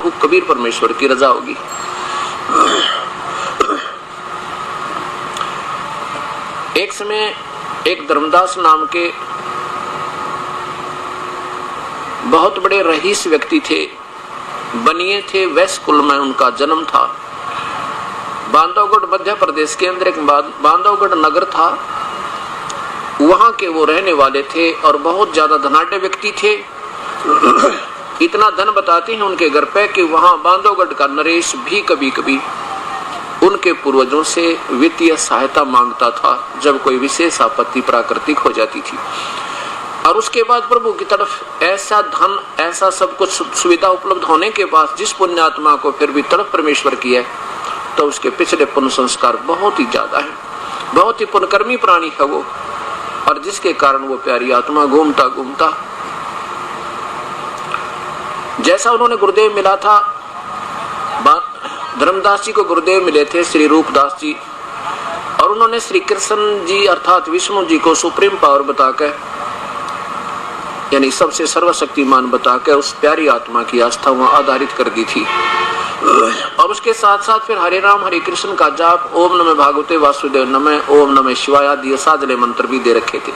वो कबीर परमेश्वर की रजा होगी। एक समय एक धर्मदास नाम के बहुत बड़े रईस व्यक्ति थे, बनिए थे, वैश्य कुल में उनका जन्म था। बांधवगढ़ मध्य प्रदेश के अंदर एक बांधवगढ़ नगर था, वहां के वो रहने वाले थे और बहुत ज्यादा धनाढ्य व्यक्ति थे। इतना धन बताते हैं उनके घर पे कि वहां बांधवगढ़ का नरेश भी कभी कभी उनके पूर्वजों से वित्तीय सहायता मांगता था जब कोई विशेष आपत्ति प्राकृतिक हो जाती थी। और उसके बाद प्रभु की तरफ ऐसा धन, ऐसा सब कुछ सुविधा उपलब्ध होने के बाद जिस पुण्यात्मा को फिर भी तड़प परमेश्वर की है, तो उसके पिछले पुण्य संस्कार बहुत ही ज्यादा है, बहुत ही पुण्यकर्मी प्राणी है वो, और जिसके कारण वो प्यारी आत्मा घूमता घूमता, जैसा उन्होंने गुरुदेव मिला था, धर्मदास जी को गुरुदेव मिले थे श्री रूपदास जी, और उन्होंने श्री कृष्ण जी अर्थात विष्णु जी को सुप्रीम पावर बताकर, यानी सबसे सर्वशक्तिमान बताकर उस प्यारी आत्मा की आस्था वहां आधारित कर दी थी। और उसके साथ साथ फिर हरे राम हरे कृष्ण का जाप, ओम नमः भागवते वासुदेव नमः, ओम नमः शिवाय आदि साधले मंत्र भी दे रखे थे।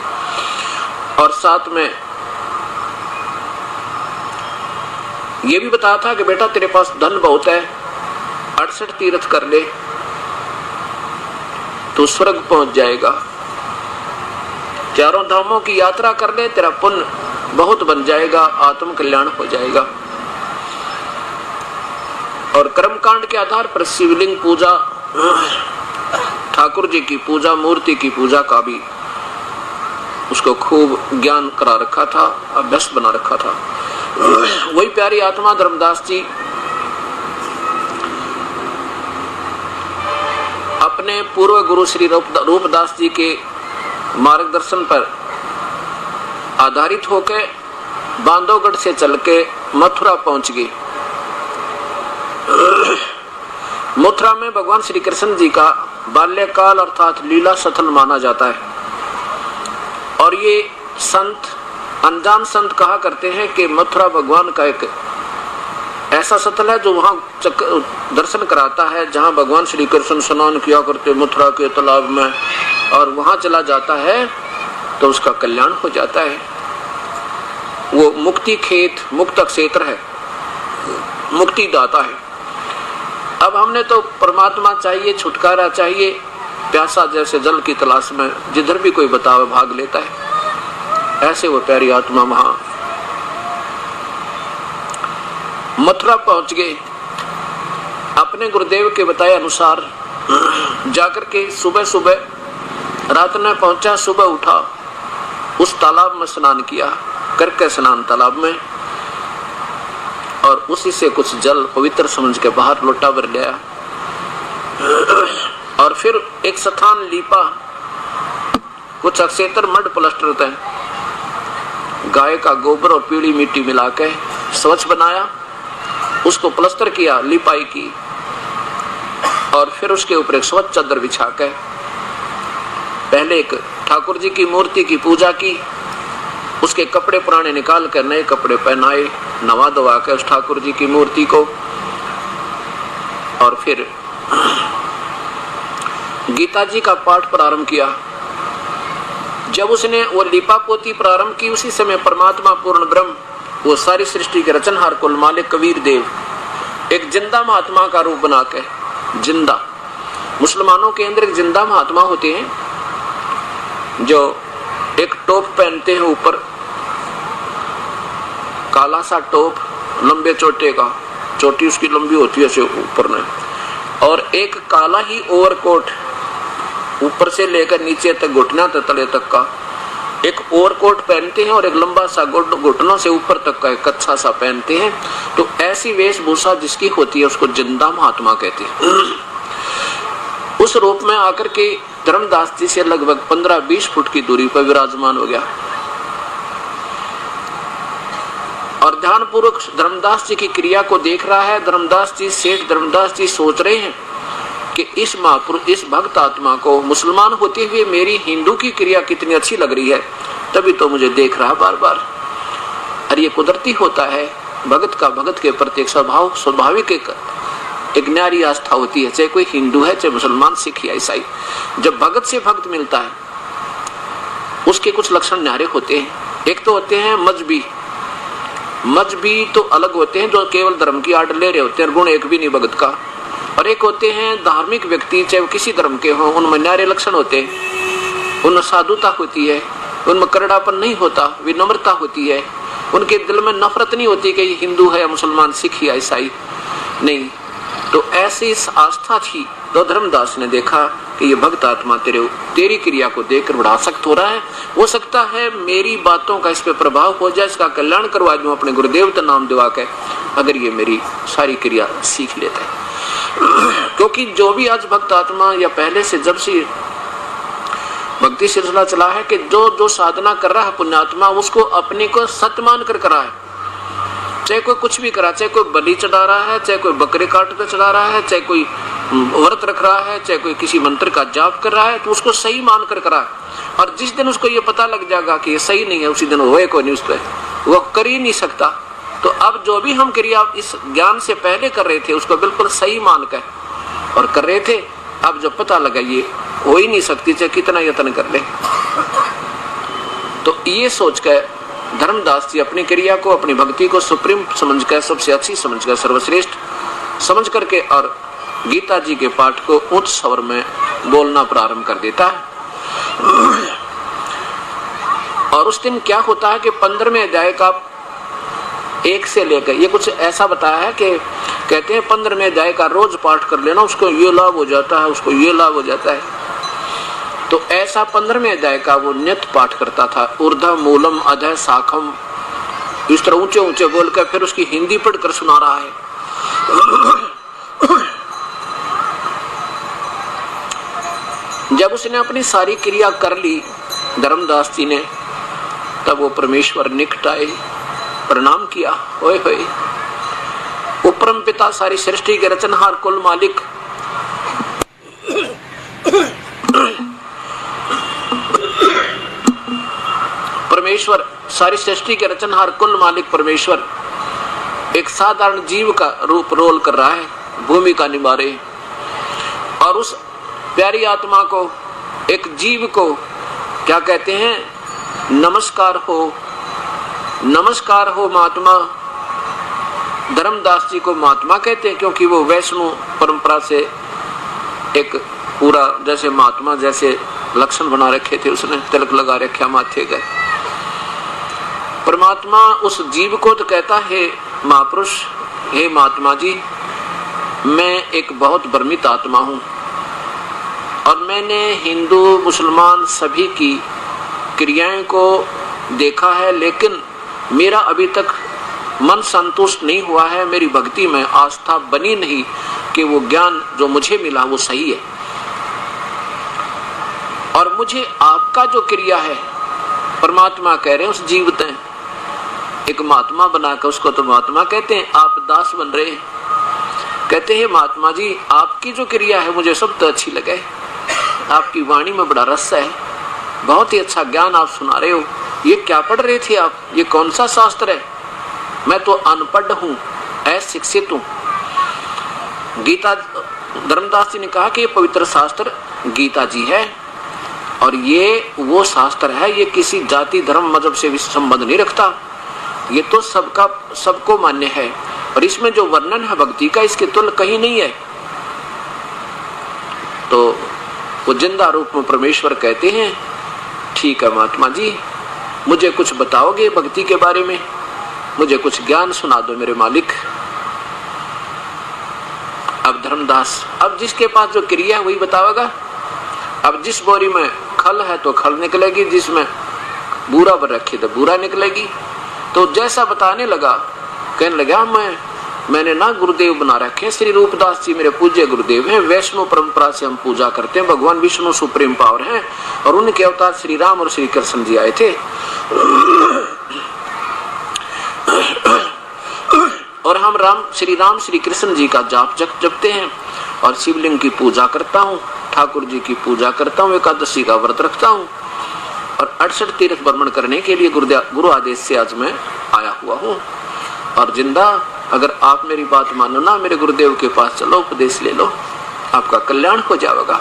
और साथ में ये भी बताया था कि बेटा तेरे पास धन बहुत है, 68 तीर्थ कर ले तो स्वर्ग पहुंच जाएगा, चारों धामों की यात्रा कर ले, तेरा पुण्य बहुत बन जाएगा, आत्म कल्याण हो जाएगा। और कर्मकांड के आधार पर शिवलिंग पूजा, ठाकुर जी की पूजा, मूर्ति की पूजा का भी उसको खूब ज्ञान करा रखा था, अभ्यस्त बना रखा था। वही प्यारी आत्मा धर्मदास जी अपने पूर्व गुरु श्री रूपदास जी के मार्गदर्शन पर आधारित होकर बांधवगढ़ से चल के मथुरा पहुंच गए। मथुरा में भगवान श्री कृष्ण जी का बाल्यकाल अर्थात लीला सथन माना जाता है। और ये संत, अनजान संत कहा करते हैं कि मथुरा भगवान का एक ऐसा सथल है जो वहां दर्शन कराता है, जहां भगवान श्री कृष्ण स्नान किया करते मथुरा के तालाब में, और वहां चला जाता है तो उसका कल्याण हो जाता है। वो मुक्ति खेत, मुक्त क्षेत्र है, मुक्ति दाता है। अब हमने तो परमात्मा चाहिए, छुटकारा चाहिए, प्यासा जैसे जल की तलाश में जिधर भी कोई बतावे भाग लेता है। ऐसे वो प्यारी आत्मा वहां मथुरा पहुंच गए। अपने गुरुदेव के बताए अनुसार जाकर के सुबह सुबह रात में पहुंचा, सुबह उठा, उस तालाब में स्नान किया, करके स्नान तालाब में, और उसी से कुछ जल पवित्र समझ के बाहर लोटा भर लिया। और फिर एक स्थान लीपा, कुछ अक्षेत्र मड प्लास्टर थे, गाय का गोबर और पीली मिट्टी मिला के स्वच्छ बनाया, उसको प्लास्टर किया, लिपाई की, और फिर उसके ऊपर एक स्वच्छ चादर बिछा के पहले एक ठाकुर जी की मूर्ति की पूजा की, उसके कपड़े पुराने निकाल कर नए कपड़े पहनाए, नवा धवा के उस ठाकुर जी की मूर्ति को, और फिर गीता जी का पाठ प्रारंभ किया। जब उसने वो लिपा पोती प्रारंभ की, उसी समय परमात्मा पूर्ण ब्रह्म, वो सारी सृष्टि के रचनहार कुल मालिक कबीर देव एक जिंदा महात्मा का रूप बना के, जिंदा, मुसलमानों के अंदर एक जिंदा महात्मा होते हैं जो एक टोप पहनते हैं, ऊपर काला सा टोप, लंबे चोटे का, चोटी उसकी लंबी होती है ऐसे ऊपर में, और एक काला ही ओवरकोट ऊपर से लेकर नीचे तक, घुटना तक, तले तक का एक ओवरकोट पहनते हैं, और एक लंबा सा घुटनों से ऊपर तक का एक कच्छा सा पहनते हैं। तो ऐसी वेशभूषा जिसकी होती है उसको जिंदा महात्मा कहते हैं। उस रूप में आकर के धर्मदास जी से लगभग 15-20 फुट की दूरी पर विराजमान हो गया, और ध्यान पूर्वक धर्मदास जी की क्रिया को देख रहा है। धर्मदास जी, सेठ धर्मदास जी सोच रहे हैं कि इस महापुरुष, इस भक्त आत्मा को मुसलमान होते हुए मेरी हिंदू की क्रिया कितनी अच्छी लग रही है, तभी तो मुझे देख रहा बार बार। और ये कुदरती होता है भगत का भगत के प्रति एक स्वाभाविक एक न्यारी आस्था होती है, चाहे कोई हिंदू है, चाहे मुसलमान, सिख या ईसाई। जब भगत से भक्त मिलता है उसके कुछ लक्षण न्यारे होते हैं। एक तो होते हैं मजहबी तो अलग होते हैं, जो केवल धर्म की आड़ ले रहे होते हैं, गुण एक भी नहीं भगत का। और एक होते हैं धार्मिक व्यक्ति, चाहे वो किसी धर्म के हों, उनमें न्यारे लक्षण होते हैं, उनमें साधुता होती है, उनमें करड़ापन नहीं होता, विनम्रता होती है, उनके दिल में नफरत नहीं होती कि ये हिंदू है या मुसलमान, सिख या ईसाई, नहीं। तो ऐसी इस आस्था थी, तो धर्मदास ने देखा कि ये भक्त आत्मा तेरी क्रिया को देखकर बड़ा आसक्त हो रहा है, हो सकता है मेरी बातों का इस पे प्रभाव हो जाए, इसका कल्याण करवा दूं अपने गुरुदेव का नाम दिवा के, अगर ये मेरी सारी क्रिया सीख लेता है। क्योंकि जो भी आज भक्त आत्मा या पहले से जब से भक्ति सिलसिला चला है कि जो साधना कर रहा है पुण्यात्मा, उसको अपने को सत्य मान कर करा है, चाहे कोई कुछ भी करा, चाहे कोई बलि चढ़ा रहा है, चाहे कोई बकरे काट कर चढ़ा रहा है, चाहे कोई व्रत रख रहा है, चाहे कोई किसी मंत्र का जाप कर रहा है, तो उसको सही मान कर करा। और जिस दिन उसको ये पता लग जाएगा कि ये सही नहीं है, उसी दिन होए कोई नहीं, उस पर वो कर ही नहीं सकता। तो अब जो भी हम क्रिया इस ज्ञान से पहले कर रहे थे उसको बिल्कुल सही मान कर और कर रहे थे, अब जब पता लगा ये हो ही नहीं सकती, चाहे कितना यत्न कर ले, तो ये सोचकर धर्मदास जी अपनी क्रिया को, अपनी भक्ति को सुप्रीम समझकर, सबसे अच्छी समझकर, सर्वश्रेष्ठ समझ करके और गीता जी के पाठ को उच्च स्वर में बोलना प्रारंभ कर देता है। और उस दिन क्या होता है कि 15वें अध्याय का 1 से लेकर ये कुछ ऐसा बताया है कि कहते हैं 15वें अध्याय का रोज पाठ कर लेना, उसको ये लाभ हो जाता है, उसको ये लाभ हो जाता है। तो ऐसा 15वें अध्याय का वो नित्य पाठ करता था, ऊर्ध्व मूलम अधः शाखम, इस तरह ऊंचे ऊंचे बोलकर फिर उसकी हिंदी पढ़कर सुना रहा है। जब उसने अपनी सारी क्रिया कर ली धर्मदास जी ने, तब वो परमेश्वर निकट आए, प्रणाम किया। ओए होए, वो परम पिता, सारी सृष्टि के रचनहार, कुल मालिक, परमेश्वर, सारी सृष्टि के रचनहार कुल मालिक परमेश्वर एक साधारण जीव का रूप रोल कर रहा है, भूमिका निभा रहे, और उस प्यारी आत्मा को, एक जीव को क्या कहते हैं, नमस्कार हो, नमस्कार हो महात्मा। धर्मदास जी को महात्मा कहते हैं क्योंकि वो वैष्णव परंपरा से एक पूरा जैसे महात्मा जैसे लक्षण बना रखे थे, उसने तिलक लगा रखा माथे का। परमात्मा उस जीव को तो कहता है महापुरुष, हे महात्मा जी, मैं एक बहुत भ्रमित आत्मा हूं और मैंने हिंदू मुसलमान सभी की क्रियाएं को देखा है, लेकिन मेरा अभी तक मन संतुष्ट नहीं हुआ है, मेरी भक्ति में आस्था बनी नहीं कि वो ज्ञान जो मुझे मिला वो सही है। और मुझे आपका जो क्रिया है, परमात्मा कह रहे हैं उस जीव ने एक महात्मा बनाकर, उसको तो महात्मा कहते हैं, आप दास बन रहे हैं। कहते हैं महात्मा जी, आपकी जो क्रिया है मुझे सब तो अच्छी लगे, आपकी वाणी में बड़ा रस है, बहुत ही अच्छा ज्ञान आप सुना रहे हो। ये क्या पढ़ रहे थे आप, ये कौन सा शास्त्र है? मैं तो अनपढ़ हूँ, अशिक्षित हूँ। गीता, धर्मदास जी ने कहा कि ये पवित्र शास्त्र गीता जी है और ये वो शास्त्र है, ये किसी जाति धर्म मजहब से भी संबंध नहीं रखता, ये तो सबका सबको मान्य है, और इसमें जो वर्णन है भक्ति का, इसके तुल्य कहीं नहीं है। तो वो जिंदा रूप में परमेश्वर कहते हैं, ठीक है महात्मा जी, मुझे कुछ बताओगे भक्ति के बारे में, मुझे कुछ ज्ञान सुना दो मेरे मालिक। अब धर्मदास, अब जिसके पास जो क्रिया है वही बतावेगा। अब जिस बोरी में खल है तो खल निकलेगी, जिसमें बूरा भर रखी तो बूरा निकलेगी। तो जैसा बताने लगा, कहने लगा मैंने ना गुरुदेव बना रखे हैं, श्री रूपदास जी मेरे पूज्य गुरुदेव हैं, वैष्णव परंपरा से हम पूजा करते हैं, भगवान विष्णु सुप्रीम पावर हैं और उनके अवतार श्री राम और श्री कृष्ण जी आए थे और हम श्री राम श्री कृष्ण जी का जाप जपते हैं और शिवलिंग की पूजा करता हूँ, ठाकुर जी की पूजा करता हूँ, एकादशी का व्रत रखता हूँ और 68 तीर्थ भ्रमण करने के लिए गुरु आदेश से आज मैं आया हुआ हूँ। और जिंदा, अगर आप मेरी बात मानो ना, मेरे गुरुदेव के पास चलो, उपदेश ले लो, आपका कल्याण हो जाएगा।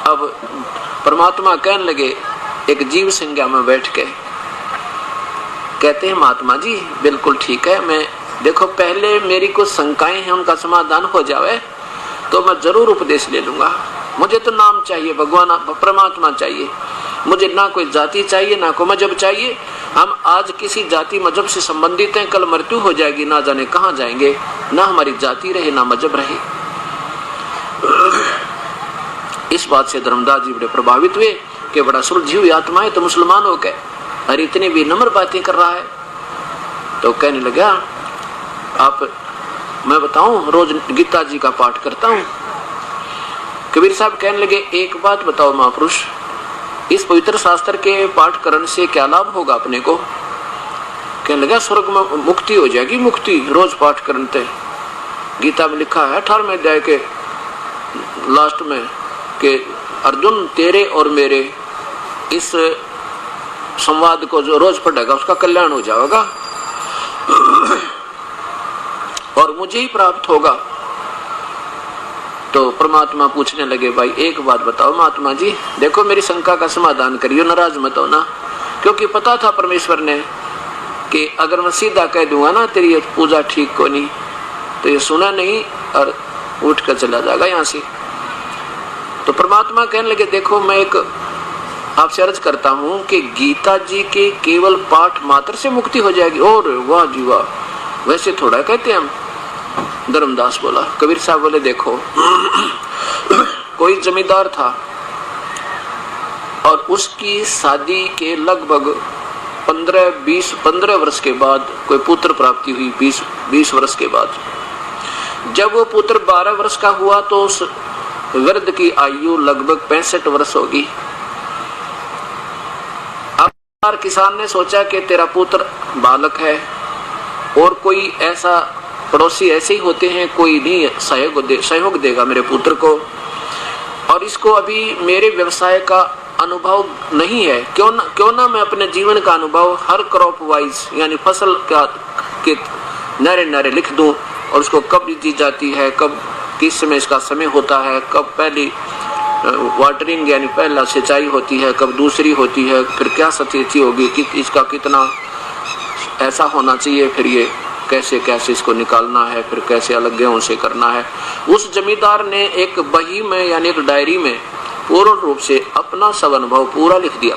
अब परमात्मा कहने लगे एक जीव संज्ञा में बैठ के, कहते हैं महात्मा जी बिल्कुल ठीक है, मैं देखो पहले मेरी कुछ शंकाएं हैं उनका समाधान हो जाए तो मैं जरूर उपदेश ले लूंगा। मुझे तो नाम चाहिए, भगवान परमात्मा चाहिए, मुझे ना कोई जाति चाहिए ना कोई मजहब चाहिए। हम आज किसी जाति मजहब से संबंधित हैं, कल मृत्यु हो जाएगी, ना जाने कहाँ जाएंगे, ना हमारी जाति रहे ना मजहब रहे। इस बात से धर्मदास जी बड़े प्रभावित हुए कि बड़ा सुलझी हुई आत्मा है तो मुसलमान हो गए, और इतनी विनम्र बातें कर रहा है। तो कहने लगा आप, मैं बताऊं, रोज गीता जी का पाठ करता हूं। कबीर साहब कहने लगे एक बात बताओ महापुरुष, इस पवित्र शास्त्र के पाठ करने से क्या लाभ होगा अपने को? कहने लगा स्वर्ग में मुक्ति हो जाएगी, मुक्ति रोज पाठ करने से। गीता में लिखा है 18वें अध्याय के लास्ट में कि अर्जुन तेरे और मेरे इस संवाद को जो रोज पढ़ेगा उसका कल्याण हो जाएगा और मुझे ही प्राप्त होगा। तो परमात्मा पूछने लगे भाई एक बात बताओ महात्मा जी, देखो मेरी शंका का समाधान करियो, नाराज मत हो ना, क्योंकि पता था परमेश्वर ने कि अगर मैं सीधा कह दूंगा ना तेरी पूजा ठीक को नहीं, तो ये सुना नहीं और उठ कर चला जाएगा यहाँ से। तो परमात्मा कहने लगे देखो मैं एक आपसे अर्ज करता हूँ कि गीता जी के केवल पाठ मात्र से मुक्ति हो जाएगी। और वाह जी वाह, वैसे थोड़ा कहते हैं हम। धर्मदास बोला, कबीर साहब बोले देखो कोई जमींदार था और उसकी शादी के लगभग 15 वर्ष के बाद कोई पुत्र प्राप्ति हुई। 20 वर्ष के बाद जब वो पुत्र 12 वर्ष का हुआ तो उस वृद्ध की आयु लगभग 65 वर्ष होगी। अब किसान ने सोचा कि तेरा पुत्र बालक है और कोई ऐसा पड़ोसी ऐसे ही होते हैं, कोई नहीं सहयोग देगा मेरे पुत्र को, और इसको अभी मेरे व्यवसाय का अनुभव नहीं है, क्यों ना मैं अपने जीवन का अनुभव हर क्रॉप वाइज यानी फसल का के नारे लिख दूं, और उसको कब बीजी जाती है, कब किस समय इसका समय होता है, कब पहली वाटरिंग यानी पहला सिंचाई होती है, कब दूसरी होती है, फिर क्या सतही होगी, कि इसका कितना ऐसा होना चाहिए, फिर ये कैसे इसको निकालना है, फिर कैसे अलग गेहूं से करना है। उस जमींदार ने एक बही में यानी एक डायरी में पूर्ण रूप से अपना सब अनुभव पूरा लिख दिया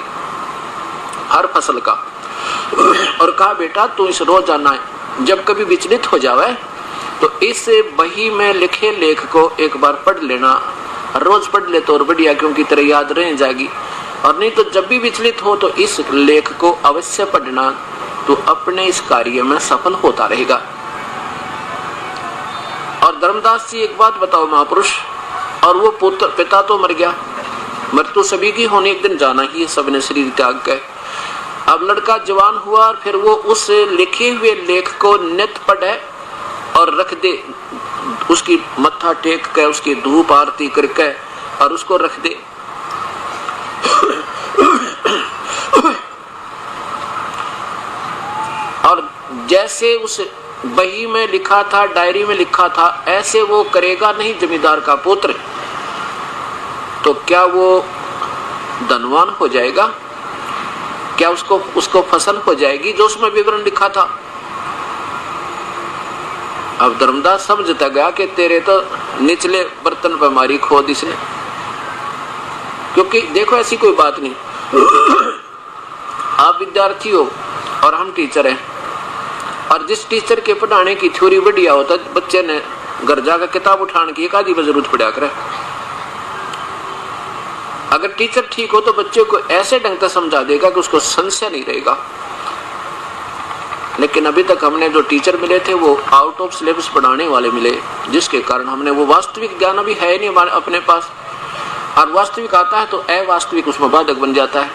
हर फसल का, और कहा बेटा तू इस रोजाना जब कभी विचलित हो जावे तो इस बही में लिखे लेख को एक बार पढ़ लेना, रोज पढ़ ले तो और बढ़िया, क्योंकि तेरे याद रह जाएगी, और नहीं तो जब भी विचलित हो तो इस लेख को अवश्य पढ़ना, तो अपने इस कार्य में सफल होता रहेगा। और धर्मदास जी एक बात बताओ महापुरुष, और वो पिता तो मर गया, मृत्यु सभी की होने एक दिन जाना ही है, सबने शरीर त्याग गए। अब लड़का जवान हुआ और फिर वो उस लिखे हुए लेख को नित पढ़े और रख दे, उसकी मत्था टेक के उसकी धूप आरती करके और उसको रख दे। और जैसे उस बही में लिखा था, डायरी में लिखा था, ऐसे वो करेगा नहीं जमींदार का पुत्र, तो क्या वो धनवान हो जाएगा? क्या उसको फसल हो जाएगी जो उसमें विवरण लिखा था? अब धर्मदास समझता गया कि तेरे तो निचले बर्तन पर मारी खोद इसने, क्योंकि देखो ऐसी कोई बात नहीं, आप विद्यार्थी हो और हम टीचर हैं, और जिस टीचर के पढ़ाने की थ्योरी बढ़िया होता है, बच्चे ने घर जाकर किताब उठाने की एक आधी जरूरत पड़ा करे। अगर टीचर ठीक हो तो बच्चे को ऐसे ढंग से समझा देगा कि उसको संशय नहीं रहेगा। लेकिन अभी तक हमने जो टीचर मिले थे वो आउट ऑफ सिलेबस पढ़ाने वाले मिले, जिसके कारण हमने वो वास्तविक ज्ञान अभी है नहीं हमारे अपने पास, और वास्तविक आता है तो अवास्तविक उसमें बाधक बन जाता है।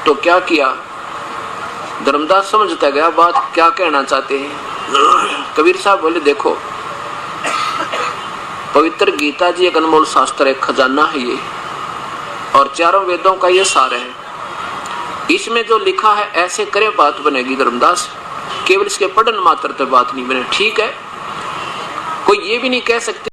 तो क्या किया, धर्मदास समझता गया बात क्या कहना चाहते हैं। कबीर साहब बोले देखो पवित्र गीता जी एक अनमोल शास्त्र है, खजाना है ये, और चारों वेदों का ये सार है। इसमें जो लिखा है ऐसे करे बात बनेगी धर्मदास, केवल इसके पढ़न मात्र तो बात नहीं बने। ठीक है, कोई ये भी नहीं कह सकते